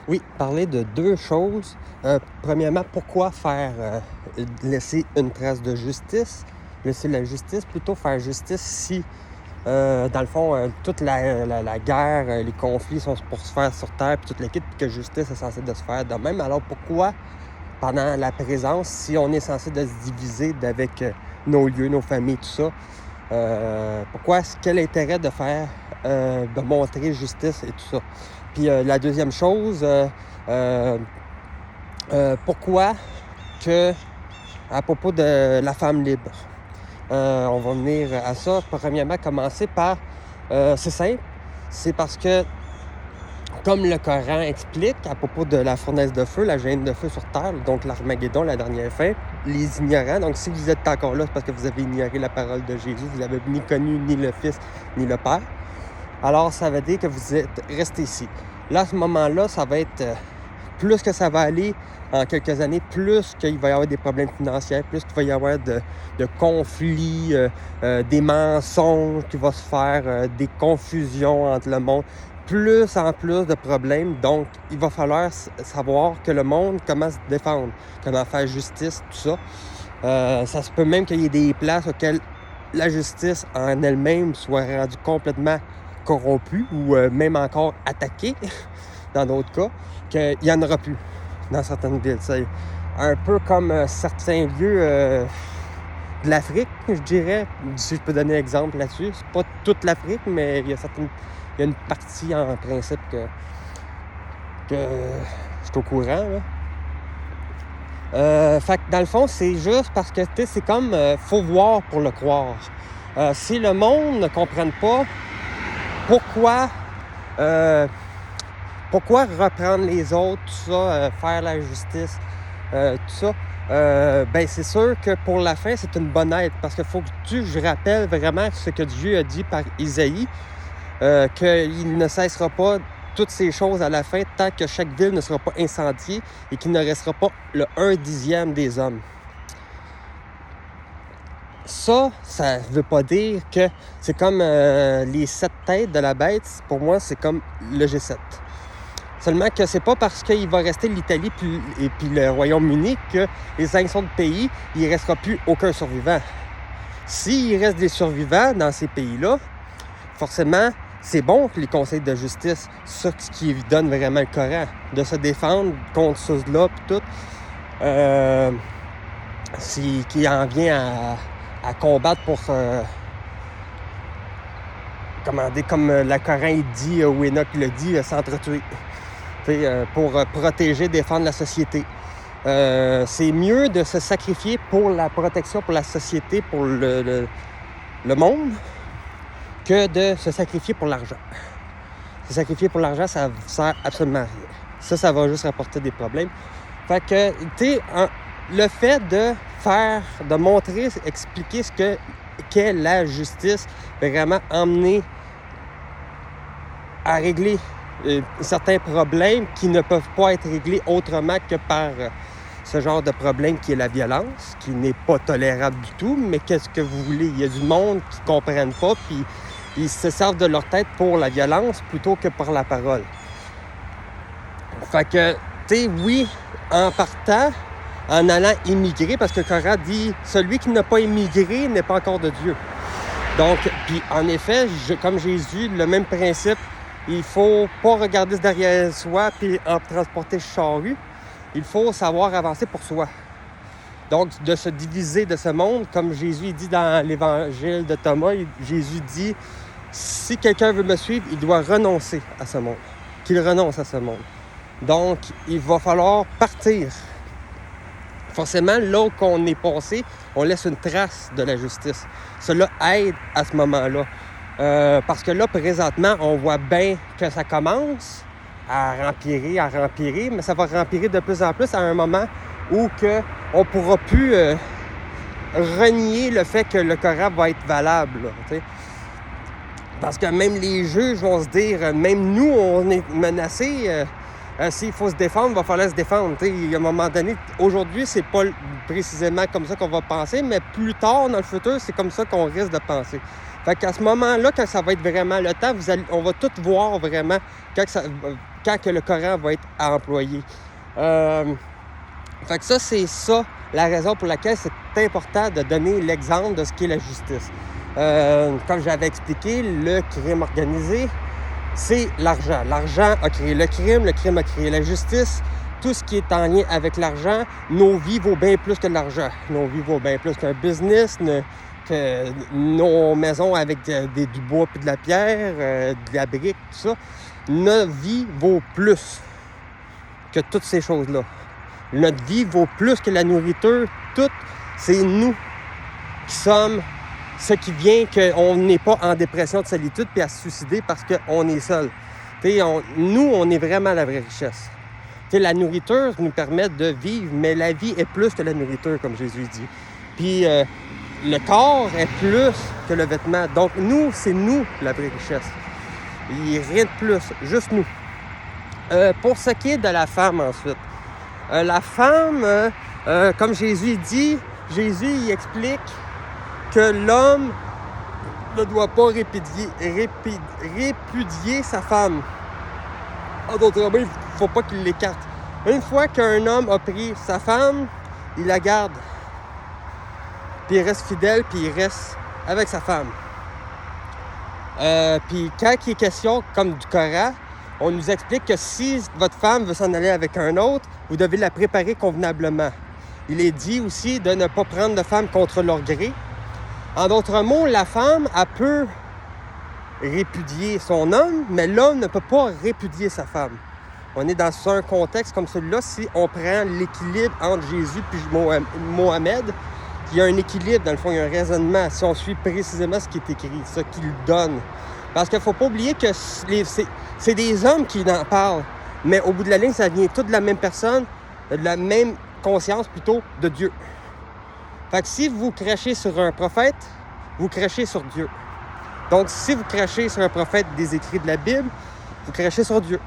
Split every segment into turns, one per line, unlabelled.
Oui, parler de deux choses. Premièrement, pourquoi laisser une trace de justice? Laisser la justice, plutôt faire justice si, dans le fond, toute la guerre, les conflits sont pour se faire sur Terre, puis toute l'équipe, puis que justice est censée de se faire de même. Alors pourquoi, pendant la présence, si on est censé de se diviser avec nos lieux, nos familles, tout ça, quel intérêt de faire, de montrer justice et tout ça? Puis la deuxième chose, pourquoi que, à propos de la femme libre, on va venir à ça. Premièrement, commencer par, c'est simple, c'est parce que, comme le Coran explique à propos de la fournaise de feu, la géhenne de feu sur terre, donc l'Armageddon, la dernière fin, les ignorants, donc si vous êtes encore là, c'est parce que vous avez ignoré la parole de Jésus, vous n'avez ni connu ni le Fils ni le Père. Alors, ça veut dire que vous êtes resté ici. Là, à ce moment-là, ça va être... plus que ça va aller en quelques années, plus qu'il va y avoir des problèmes financiers, plus qu'il va y avoir de conflits, des mensonges qui vont se faire, des confusions entre le monde, plus en plus de problèmes. Donc, il va falloir savoir que le monde, comment se défendre, comment faire justice, tout ça. Ça se peut même qu'il y ait des places auxquelles la justice en elle-même soit rendue complètement corrompue ou même encore attaquée, dans d'autres cas, qu'il n'y en aura plus dans certaines villes. C'est un peu comme certains lieux de l'Afrique, je dirais, si je peux donner un exemple là-dessus. C'est pas toute l'Afrique, mais il y a une partie en principe que je suis au courant. Fait que dans le fond, c'est juste parce que c'est comme faut voir pour le croire. Si le monde ne comprenne pas pourquoi reprendre les autres, tout ça, faire la justice, tout ça, ben c'est sûr que pour la fin, c'est une bonne aide. Parce qu'il faut que je rappelle vraiment ce que Dieu a dit par Isaïe, qu'il ne cessera pas toutes ces choses à la fin tant que chaque ville ne sera pas incendiée et qu'il ne restera pas le 1/10 des hommes. Ça ne veut pas dire que c'est comme les 7 têtes de la bête. Pour moi, c'est comme le G7. Seulement que c'est pas parce qu'il va rester l'Italie et puis le Royaume-Uni que les 5 autres pays, il ne restera plus aucun survivant. S'il reste des survivants dans ces pays-là, forcément, c'est bon que les conseils de justice, ça ce qui donne vraiment le Coran, de se défendre contre ceux-là puis tout, qui en vient à combattre pour... comme le Coran il dit, ou Enoch le dit, s'entretuer. Pour protéger, défendre la société. C'est mieux de se sacrifier pour la protection, pour la société, pour le monde, que de se sacrifier pour l'argent. Se sacrifier pour l'argent, ça ne sert absolument à rien. Ça va juste rapporter des problèmes. Fait que, le fait de montrer, expliquer qu'est la justice, vraiment emmener à régler certains problèmes qui ne peuvent pas être réglés autrement que par ce genre de problème qui est la violence, qui n'est pas tolérable du tout, mais qu'est-ce que vous voulez? Il y a du monde qui ne comprennent pas, puis ils se servent de leur tête pour la violence plutôt que par la parole. Fait que, oui, en partant, en allant immigrer, parce que le Coran dit « Celui qui n'a pas immigré n'est pas encore de Dieu ». Donc, puis en effet, comme Jésus, le même principe, il faut pas regarder derrière soi puis en transporter charrue. Il faut savoir avancer pour soi. Donc, de se diviser de ce monde, comme Jésus dit dans l'évangile de Thomas, Jésus dit, si quelqu'un veut me suivre, il doit renoncer à ce monde. Qu'il renonce à ce monde. Donc, il va falloir partir. Forcément, là qu'on est passé, on laisse une trace de la justice. Cela aide à ce moment-là. Parce que là, présentement, on voit bien que ça commence à rempirer, mais ça va rempirer de plus en plus à un moment où on ne pourra plus renier le fait que le Coran va être valable. Là, parce que même les juges vont se dire, même nous, on est menacés. S'il faut se défendre, il va falloir se défendre. À un moment donné, aujourd'hui, c'est pas précisément comme ça qu'on va penser, mais plus tard, dans le futur, c'est comme ça qu'on risque de penser. Fait qu'à ce moment-là, quand ça va être vraiment le temps, on va tout voir vraiment, quand que le Coran va être employé. Fait que ça, c'est ça la raison pour laquelle c'est important de donner l'exemple de ce qu'est la justice. Comme j'avais expliqué, le crime organisé, c'est l'argent. L'argent a créé le crime a créé la justice. Tout ce qui est en lien avec l'argent, nos vies vaut bien plus que l'argent. Nos vies vaut bien plus qu'un business, que nos maisons avec du bois et de la pierre, de la brique, tout ça. Notre vie vaut plus que toutes ces choses-là. Notre vie vaut plus que la nourriture. Tout, c'est nous qui sommes ce qui vient qu'on n'est pas en dépression de solitude puis à se suicider parce qu'on est seul. Nous, on est vraiment la vraie richesse. La nourriture nous permet de vivre, mais la vie est plus que la nourriture, comme Jésus dit. Puis le corps est plus que le vêtement. Donc nous, c'est nous la vraie richesse. Il n'y a rien de plus, juste nous. Pour ce qui est de la femme ensuite. La femme, comme Jésus dit, Jésus il explique que l'homme ne doit pas répudier sa femme. En d'autres mots, il ne faut pas qu'il l'écarte. Une fois qu'un homme a pris sa femme, il la garde. Puis il reste fidèle, puis il reste avec sa femme. Puis quand il est question, comme du Coran, on nous explique que si votre femme veut s'en aller avec un autre, vous devez la préparer convenablement. Il est dit aussi de ne pas prendre de femme contre leur gré. En d'autres mots, la femme, elle peut répudier son homme, mais l'homme ne peut pas répudier sa femme. On est dans un contexte comme celui-là, si on prend l'équilibre entre Jésus et Mohamed, il y a un équilibre, dans le fond, il y a un raisonnement, si on suit précisément ce qui est écrit, ce qu'il donne. Parce qu'il ne faut pas oublier que c'est des hommes qui en parlent, mais au bout de la ligne, ça vient tout de la même personne, de la même conscience plutôt de Dieu. Fait que si vous crachez sur un prophète, vous crachez sur Dieu. Donc, si vous crachez sur un prophète des écrits de la Bible, vous crachez sur Dieu.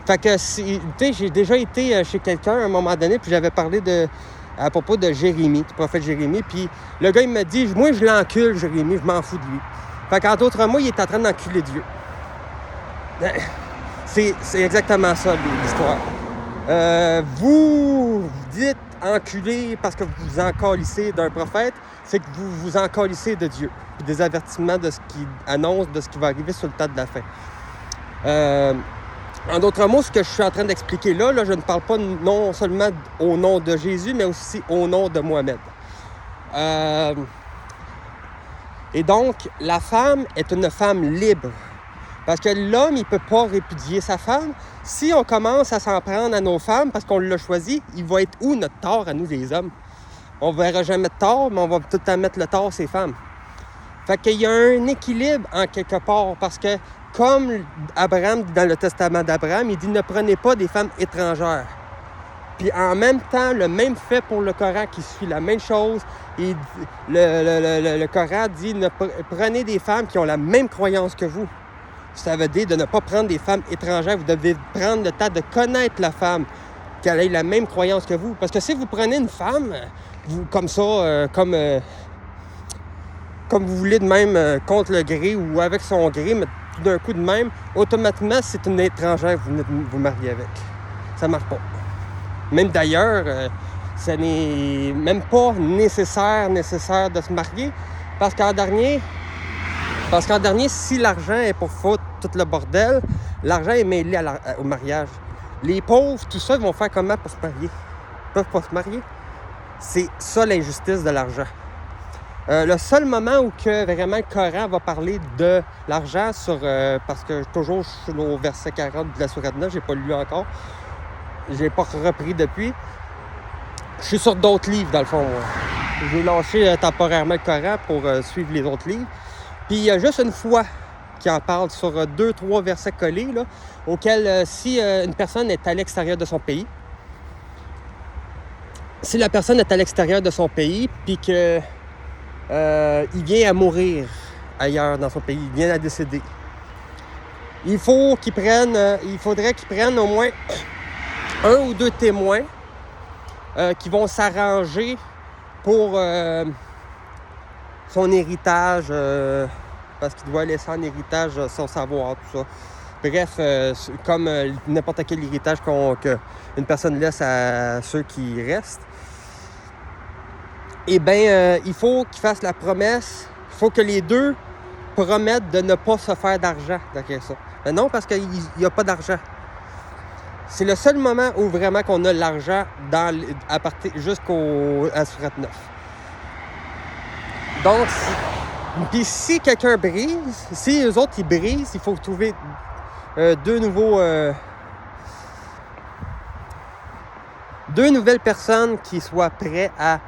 Fait que, j'ai déjà été chez quelqu'un à un moment donné, puis j'avais parlé à propos de Jérémie, du prophète Jérémie, puis le gars, il m'a dit, moi, je l'encule, Jérémie, je m'en fous de lui. Fait qu'en d'autres mots, il est en train d'enculer Dieu. C'est exactement ça, l'histoire. Vous dites enculé parce que vous vous encalissez d'un prophète, c'est que vous vous encalissez de Dieu, puis des avertissements de ce qui annonce de ce qui va arriver sur le tas de la fin. En d'autres mots, ce que je suis en train d'expliquer là, je ne parle pas non seulement au nom de Jésus, mais aussi au nom de Mohamed. Et donc, la femme est une femme libre. Parce que l'homme, il ne peut pas répudier sa femme. Si on commence à s'en prendre à nos femmes parce qu'on l'a choisi, il va être où notre tort à nous, les hommes? On ne verra jamais de tort, mais on va tout le temps mettre le tort ces femmes. Fait qu'il y a un équilibre en quelque part parce que comme Abraham, dans le testament d'Abraham, il dit « Ne prenez pas des femmes étrangères ». Puis en même temps, le même fait pour le Coran qui suit la même chose. Le Coran dit « Prenez des femmes qui ont la même croyance que vous ». Ça veut dire de ne pas prendre des femmes étrangères. Vous devez prendre le temps de connaître la femme, qu'elle ait la même croyance que vous. Parce que si vous prenez une femme, comme ça, comme vous voulez de même, contre le gré ou avec son gré, mais tout d'un coup de même, automatiquement, c'est une étrangère que vous vous mariez avec. Ça ne marche pas. Même d'ailleurs, ce n'est même pas nécessaire de se marier, parce qu'en dernier, si l'argent est pour foutre tout le bordel, l'argent est mêlé au mariage. Les pauvres, tout ça, ils vont faire comment pour se marier? Ils ne peuvent pas se marier. C'est ça l'injustice de l'argent. Le seul moment où que vraiment le Coran va parler de l'argent, parce que toujours je suis au verset 40 de la sourate 9, je n'ai pas lu encore, je n'ai pas repris depuis. Je suis sur d'autres livres dans le fond. J'ai lâché temporairement le Coran pour suivre les autres livres. Puis il y a juste une fois qui en parle sur 2-3 versets collés, là, auxquels si une personne est à l'extérieur de son pays, si la personne est à l'extérieur de son pays, puis que il vient à mourir ailleurs dans son pays, il vient à décéder, il faudrait qu'il prenne au moins 1 ou 2 témoins qui vont s'arranger pour son héritage, parce qu'il doit laisser en héritage son savoir, tout ça. Bref, comme n'importe quel héritage qu'une personne laisse à ceux qui restent, eh bien, il faut qu'ils fassent la promesse, il faut que les deux promettent de ne pas se faire d'argent derrière ça. Mais non, parce qu'il n'y a pas d'argent. C'est le seul moment où vraiment qu'on a l'argent à partir à Surat 9. Donc, puis si quelqu'un brise, si eux autres ils brisent, il faut trouver deux nouvelles personnes qui soient prêtes à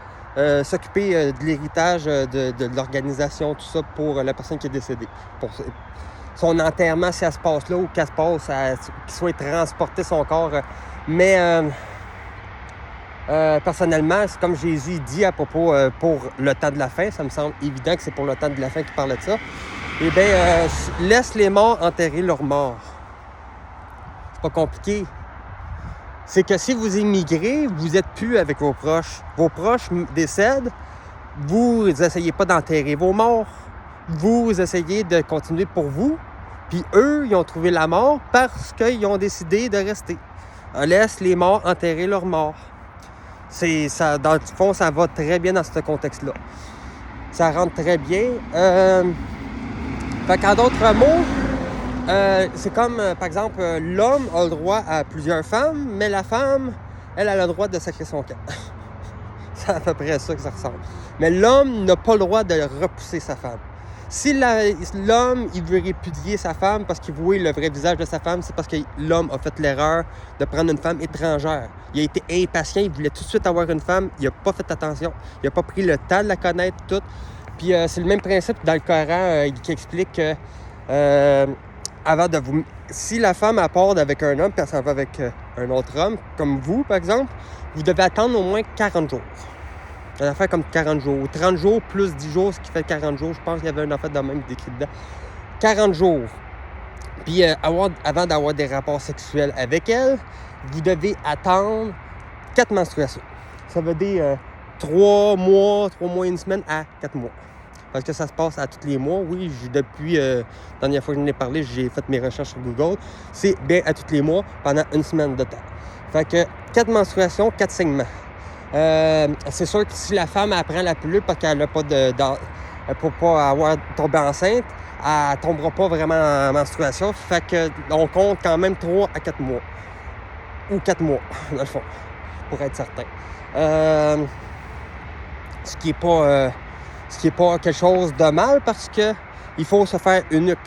s'occuper de l'héritage de l'organisation, tout ça, pour la personne qui est décédée. Pour son enterrement, si elle se passe là, ou qu'elle se passe, qu'il soit transporté son corps. Mais personnellement, c'est comme Jésus dit à propos pour le temps de la fin, ça me semble évident que c'est pour le temps de la fin qu'il parle de ça. Eh bien, laisse les morts enterrer leurs morts. C'est pas compliqué. C'est que si vous émigrez, vous n'êtes plus avec vos proches. Vos proches décèdent, vous n'essayez pas d'enterrer vos morts. Vous essayez de continuer pour vous, puis eux, ils ont trouvé la mort parce qu'ils ont décidé de rester. On laisse les morts enterrer leurs morts. Ça, dans le fond, ça va très bien dans ce contexte-là. Ça rentre très bien. Fait qu'en d'autres mots, c'est comme, par exemple, l'homme a le droit à plusieurs femmes, mais la femme, elle a le droit de sacrer son camp. C'est à peu près ça que ça ressemble. Mais l'homme n'a pas le droit de repousser sa femme. Si l'homme, il veut répudier sa femme parce qu'il voit le vrai visage de sa femme, c'est parce que l'homme a fait l'erreur de prendre une femme étrangère. Il a été impatient, il voulait tout de suite avoir une femme, il n'a pas fait attention, il n'a pas pris le temps de la connaître, tout. Puis c'est le même principe dans le Coran qui explique que si la femme part avec un homme, puis elle s'en va avec un autre homme, comme vous, par exemple, vous devez attendre au moins 40 jours. Une affaire comme 40 jours. 30 jours plus 10 jours, ce qui fait 40 jours. Je pense qu'il y avait une affaire de même décrit dedans. 40 jours. Puis avant d'avoir des rapports sexuels avec elle, vous devez attendre 4 menstruations. Ça veut dire 3 mois et une semaine à 4 mois. Parce que ça se passe à tous les mois. Oui, depuis la dernière fois que j'en ai parlé, j'ai fait mes recherches sur Google. C'est bien à tous les mois pendant une semaine de temps. Fait que 4 menstruations, 4 saignements. C'est sûr que si la femme apprend la pilule parce qu'elle n'a pas elle peut pas avoir tombé enceinte, elle ne tombera pas vraiment en menstruation. Fait que on compte quand même 3 à 4 mois. Ou 4 mois, dans le fond, pour être certain. Ce qui est pas quelque chose de mal parce que il faut se faire eunuque.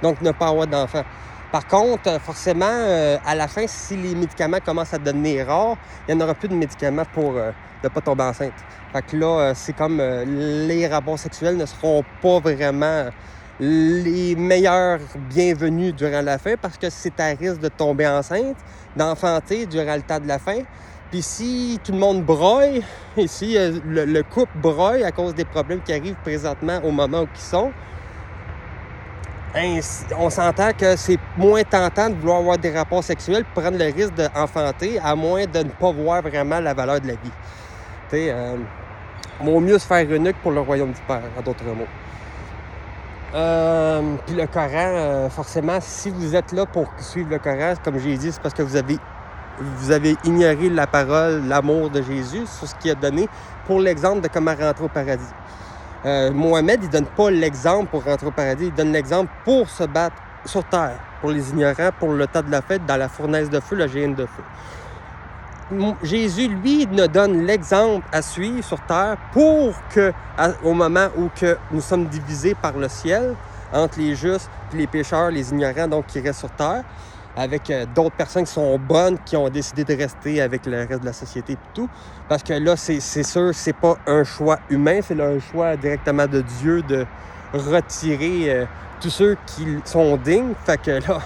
Donc ne pas avoir d'enfant. Par contre, forcément, à la fin, si les médicaments commencent à devenir rares, il n'y en aura plus de médicaments pour ne pas tomber enceinte. Fait que là, c'est comme les rapports sexuels ne seront pas vraiment les meilleurs bienvenus durant la fin parce que c'est à risque de tomber enceinte, d'enfanter durant le temps de la fin. Puis si tout le monde broye, et si le couple broye à cause des problèmes qui arrivent présentement au moment où ils sont, on s'entend que c'est moins tentant de vouloir avoir des rapports sexuels pour prendre le risque d'enfanter, à moins de ne pas voir vraiment la valeur de la vie. Tu sais, vaut mieux se faire eunuque pour le royaume du Père, en d'autres mots. Puis le Coran, forcément, si vous êtes là pour suivre le Coran, comme j'ai dit, c'est parce que vous avez ignoré la parole, l'amour de Jésus sur ce qu'il a donné pour l'exemple de comment rentrer au paradis. Mohamed, il donne pas l'exemple pour rentrer au paradis, il donne l'exemple pour se battre sur terre, pour les ignorants, pour le temps de la fête, dans la fournaise de feu, la géhenne de feu. Jésus, lui, nous donne l'exemple à suivre sur terre pour que, au moment où que nous sommes divisés par le ciel, entre les justes et les pécheurs, les ignorants, donc qui restent sur terre, avec d'autres personnes qui sont bonnes, qui ont décidé de rester avec le reste de la société et tout. Parce que là, c'est sûr, c'est pas un choix humain, c'est un choix directement de Dieu de retirer tous ceux qui sont dignes. Fait que là,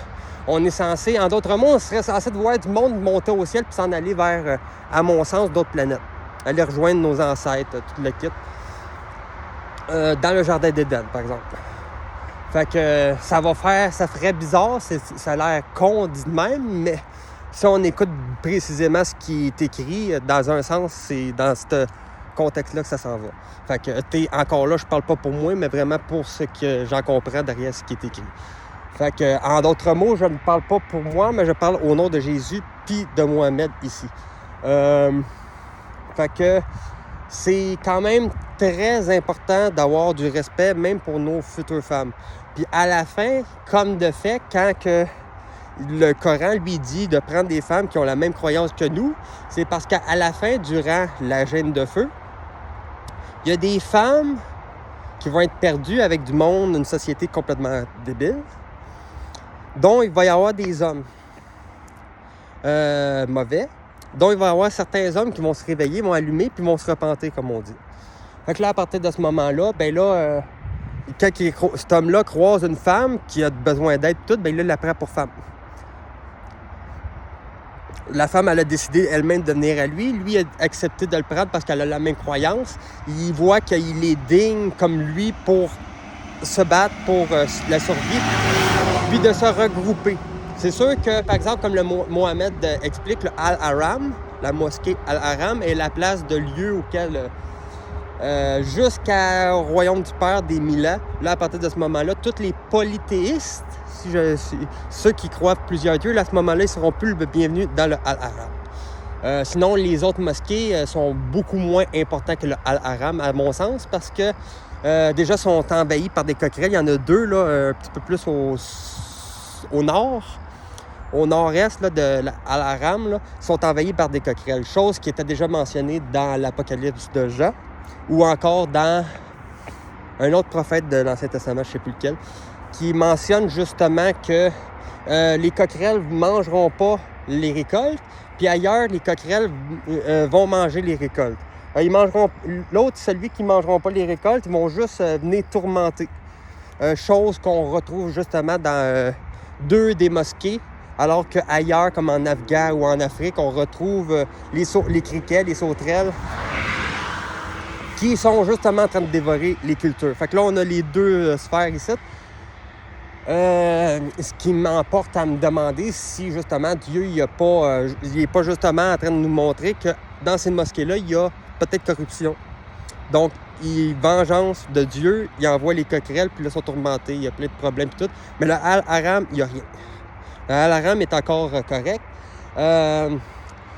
on est censé, en d'autres mots, on serait censé de voir du monde monter au ciel puis s'en aller vers, à mon sens, d'autres planètes. Aller rejoindre nos ancêtres, tout le kit. Dans le jardin d'Éden, par exemple. Fait que ça ferait bizarre, ça a l'air con dit de même, mais si on écoute précisément ce qui est écrit, dans un sens, c'est dans ce contexte-là que ça s'en va. Fait que encore là, je parle pas pour moi, mais vraiment pour ce que j'en comprends derrière ce qui est écrit. Fait que, en d'autres mots, je ne parle pas pour moi, mais je parle au nom de Jésus puis de Mohamed ici. Fait que c'est quand même très important d'avoir du respect, même pour nos futures femmes. Puis à la fin, comme de fait, quand que le Coran lui dit de prendre des femmes qui ont la même croyance que nous, c'est parce qu'à la fin, durant la gêne de feu, il y a des femmes qui vont être perdues avec du monde, une société complètement débile, dont il va y avoir des hommes mauvais, dont il va y avoir certains hommes qui vont se réveiller, vont allumer, puis vont se repentir, comme on dit. Fait que là, à partir de ce moment-là, quand cet homme-là croise une femme qui a besoin d'aide, là, il la prend pour femme. La femme, elle a décidé elle-même de venir à lui. Lui a accepté de le prendre parce qu'elle a la même croyance. Il voit qu'il est digne comme lui pour se battre pour la survie, puis de se regrouper. C'est sûr que, par exemple, comme le Mohamed explique, le Al-Haram, la mosquée Al-Haram est la place de lieu auquel, jusqu'au royaume du Père des 1000 ans, là, à partir de ce moment-là, tous les polythéistes, ceux qui croient plusieurs dieux, là, à ce moment-là, ils ne seront plus le bienvenus dans le Al-Haram. Sinon, les autres mosquées sont beaucoup moins importantes que le Al-Haram, à mon sens, parce que déjà sont envahis par des coquerelles. Il y en a deux, là, un petit peu plus au nord, au nord-est là, de Al-Haram, là, sont envahis par des coquerelles. Chose qui était déjà mentionnée dans l'Apocalypse de Jean, ou encore dans un autre prophète de l'Ancien Testament, je ne sais plus lequel, qui mentionne justement que les coquerelles ne mangeront pas les récoltes, puis ailleurs, les coquerelles vont manger les récoltes. Ils mangeront, celui qui ne mangeront pas les récoltes, ils vont juste venir tourmenter. Chose qu'on retrouve justement dans deux des mosquées, alors qu'ailleurs, comme en Afghan ou en Afrique, on retrouve les criquets, les sauterelles, qui sont justement en train de dévorer les cultures. Fait que là, on a les deux sphères ici. Ce qui m'emporte à me demander si justement Dieu il n'est pas justement en train de nous montrer que dans ces mosquées-là, il y a peut-être corruption. Donc, vengeance de Dieu, il envoie les coquerelles, puis là, ils sont tourmentés, il y a plein de problèmes et tout. Mais le Al-Haram, il n'y a rien. Le Al-Haram est encore correct.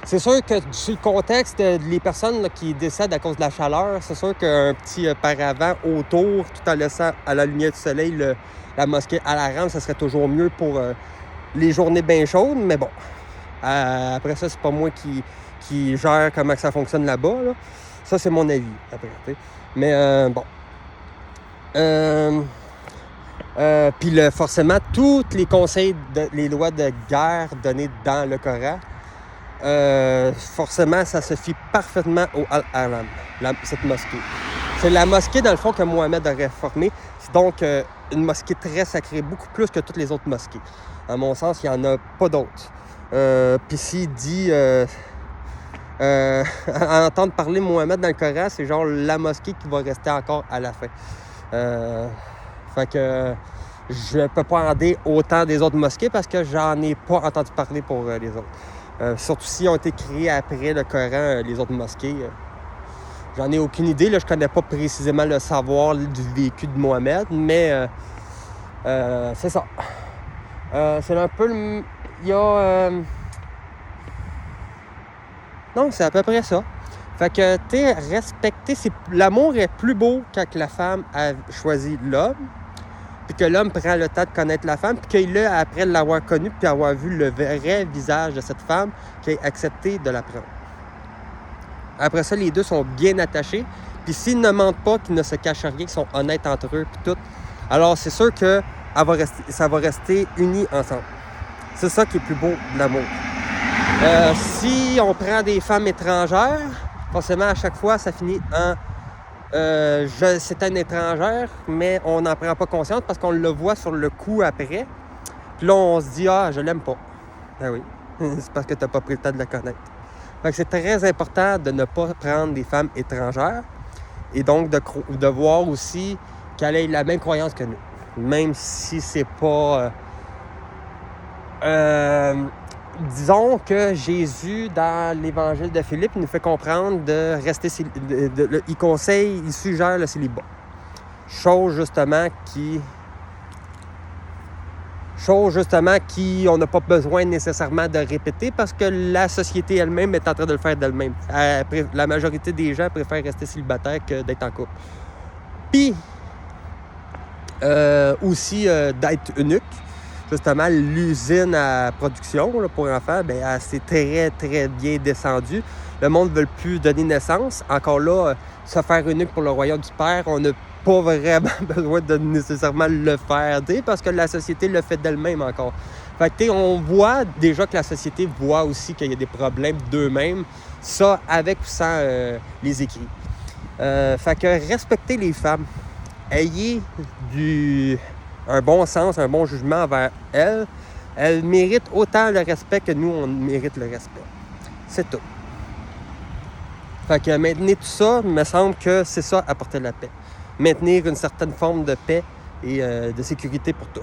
C'est sûr que sur le contexte, les personnes là, qui décèdent à cause de la chaleur, c'est sûr qu'un petit paravent autour, tout en laissant à la lumière du soleil la mosquée Al-Haram, ça serait toujours mieux pour les journées bien chaudes, mais bon. Après ça, c'est pas moi qui gère comment ça fonctionne là-bas. Là. Ça, c'est mon avis, après. T'sais. Mais bon. Puis forcément, tous les conseils, les lois de guerre données dans le Coran, forcément, ça se fie parfaitement au Al-Haram, cette mosquée. C'est la mosquée, dans le fond, que Mohamed a réformée. C'est donc une mosquée très sacrée, beaucoup plus que toutes les autres mosquées. À mon sens, il n'y en a pas d'autres. Puis s'il dit... à entendre parler Mohamed dans le Coran, c'est genre la mosquée qui va rester encore à la fin. Fait que je ne peux pas en dire autant des autres mosquées parce que j'en ai pas entendu parler pour les autres. Surtout s'ils ont été créés après le Coran, les autres mosquées. J'en ai aucune idée, là, je connais pas précisément le savoir du vécu de Mohamed, mais c'est ça. C'est un peu le... Il y a... Non, c'est à peu près ça. Fait que, tu sais, respecter, l'amour est plus beau quand la femme a choisi l'homme, puis que l'homme prend le temps de connaître la femme, puis qu'il a, après l'avoir connue, puis avoir vu le vrai visage de cette femme, qu'il a accepté de la prendre. Après ça, les deux sont bien attachés, puis s'ils ne mentent pas, qu'ils ne se cachent rien, qu'ils sont honnêtes entre eux, puis tout, alors c'est sûr que ça va rester unis ensemble. C'est ça qui est plus beau de l'amour. Si on prend des femmes étrangères, forcément, à chaque fois, ça finit en c'est une étrangère, mais on n'en prend pas conscience parce qu'on le voit sur le coup après. Puis là, on se dit, je l'aime pas. Ben oui, c'est parce que tu n'as pas pris le temps de la connaître. Fait que c'est très important de ne pas prendre des femmes étrangères et donc de voir aussi qu'elle ait la même croyance que nous. Même si c'est pas... disons que Jésus, dans l'évangile de Philippe, nous fait comprendre de rester... il suggère le célibat. Chose, justement, qui Chose justement qu'on n'a pas besoin nécessairement de répéter parce que la société elle-même est en train de le faire d'elle-même. La majorité des gens préfèrent rester célibataires que d'être en couple. Puis, aussi d'être unique. Justement, l'usine à production là, pour enfants, elle s'est très, très bien descendue. Le monde ne veut plus donner naissance. Encore là, se faire unique pour le royaume du Père, on n'a pas vraiment besoin de nécessairement le faire, parce que la société le fait d'elle-même encore. Fait que, on voit déjà que la société voit aussi qu'il y a des problèmes d'eux-mêmes, ça avec ou sans les écrits. Fait que respectez les femmes. Ayez un bon sens, un bon jugement envers elles. Elles méritent autant le respect que nous, on mérite le respect. C'est tout. Fait que maintenir tout ça, il me semble que c'est ça, apporter la paix. Maintenir une certaine forme de paix et de sécurité pour tous.